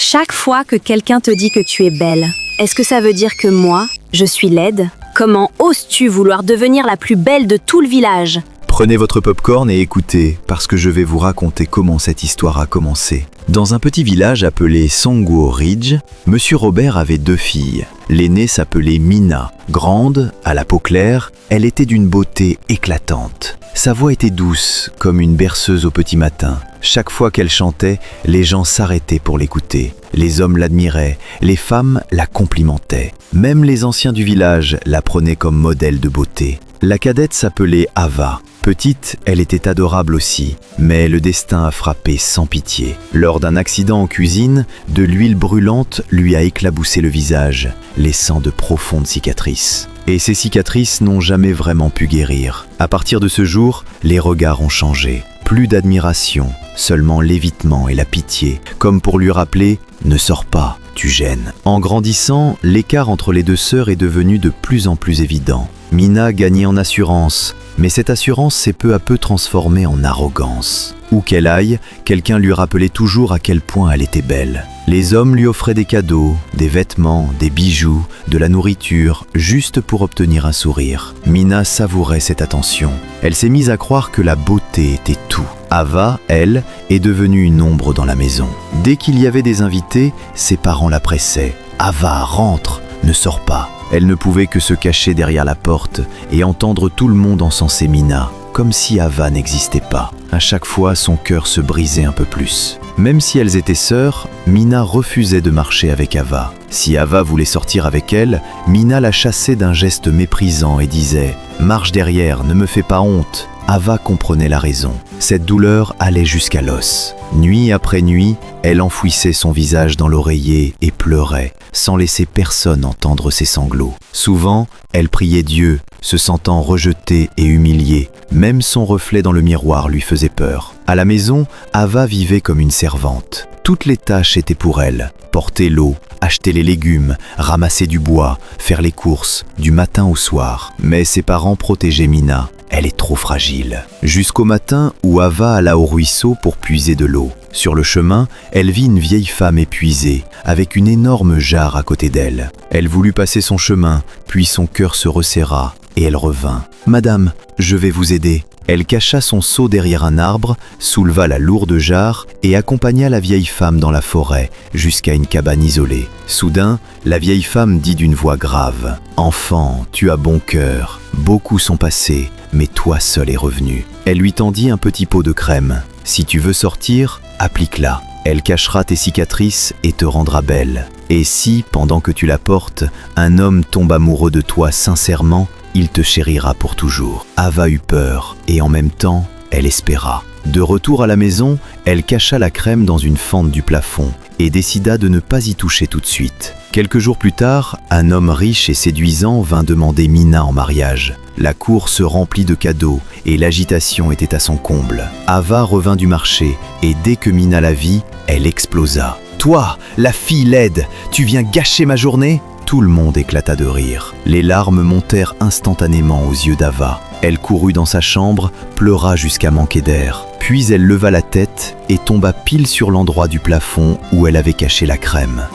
Chaque fois que quelqu'un te dit que tu es belle, est-ce que ça veut dire que moi, je suis laide? Comment oses-tu vouloir devenir la plus belle de tout le village? Prenez votre popcorn et écoutez, parce que je vais vous raconter comment cette histoire a commencé. Dans un petit village appelé Songwo Ridge, Monsieur Robert avait 2 filles. L'aînée s'appelait Mina. Grande, à la peau claire, elle était d'une beauté éclatante. Sa voix était douce, comme une berceuse au petit matin. Chaque fois qu'elle chantait, les gens s'arrêtaient pour l'écouter. Les hommes l'admiraient, les femmes la complimentaient. Même les anciens du village la prenaient comme modèle de beauté. La cadette s'appelait Ava. Petite, elle était adorable aussi, mais le destin a frappé sans pitié. Lors d'un accident en cuisine, de l'huile brûlante lui a éclaboussé le visage, laissant de profondes cicatrices. Et ces cicatrices n'ont jamais vraiment pu guérir. À partir de ce jour, les regards ont changé. Plus d'admiration, seulement l'évitement et la pitié, comme pour lui rappeler « Ne sors pas, tu gênes ». En grandissant, l'écart entre les 2 sœurs est devenu de plus en plus évident. Mina gagnait en assurance, mais cette assurance s'est peu à peu transformée en arrogance. Où qu'elle aille, quelqu'un lui rappelait toujours à quel point elle était belle. Les hommes lui offraient des cadeaux, des vêtements, des bijoux, de la nourriture, juste pour obtenir un sourire. Mina savourait cette attention. Elle s'est mise à croire que la beauté était tout. Ava, elle, est devenue une ombre dans la maison. Dès qu'il y avait des invités, ses parents la pressaient. « Ava, rentre, ne sors pas ». Elle ne pouvait que se cacher derrière la porte et entendre tout le monde encenser Mina, comme si Ava n'existait pas. À chaque fois, son cœur se brisait un peu plus. Même si elles étaient sœurs, Mina refusait de marcher avec Ava. Si Ava voulait sortir avec elle, Mina la chassait d'un geste méprisant et disait « Marche derrière, ne me fais pas honte ». Ava comprenait la raison. Cette douleur allait jusqu'à l'os. Nuit après nuit, elle enfouissait son visage dans l'oreiller et pleurait, sans laisser personne entendre ses sanglots. Souvent, elle priait Dieu, se sentant rejetée et humiliée. Même son reflet dans le miroir lui faisait peur. À la maison, Ava vivait comme une servante. Toutes les tâches étaient pour elle. Porter l'eau, acheter les légumes, ramasser du bois, faire les courses, du matin au soir. Mais ses parents protégeaient Mina. Elle est trop fragile. Jusqu'au matin où Ava alla au ruisseau pour puiser de l'eau. Sur le chemin, elle vit une vieille femme épuisée, avec une énorme jarre à côté d'elle. Elle voulut passer son chemin, puis son cœur se resserra, et elle revint. « Madame, je vais vous aider ». Elle cacha son seau derrière un arbre, souleva la lourde jarre et accompagna la vieille femme dans la forêt, jusqu'à une cabane isolée. Soudain, la vieille femme dit d'une voix grave « Enfant, tu as bon cœur. Beaucoup sont passés, mais toi seul es revenu. » Elle lui tendit un petit pot de crème. « Si tu veux sortir, applique-la. Elle cachera tes cicatrices et te rendra belle. Et si, pendant que tu la portes, un homme tombe amoureux de toi sincèrement, il te chérira pour toujours. » Ava eut peur, et en même temps, elle espéra. De retour à la maison, elle cacha la crème dans une fente du plafond et décida de ne pas y toucher tout de suite. Quelques jours plus tard, un homme riche et séduisant vint demander Mina en mariage. La cour se remplit de cadeaux et l'agitation était à son comble. Ava revint du marché et dès que Mina la vit, elle explosa. « Toi, la fille laide, tu viens gâcher ma journée ?» Tout le monde éclata de rire. Les larmes montèrent instantanément aux yeux d'Ava. Elle courut dans sa chambre, pleura jusqu'à manquer d'air. Puis elle leva la tête et tomba pile sur l'endroit du plafond où elle avait caché la crème.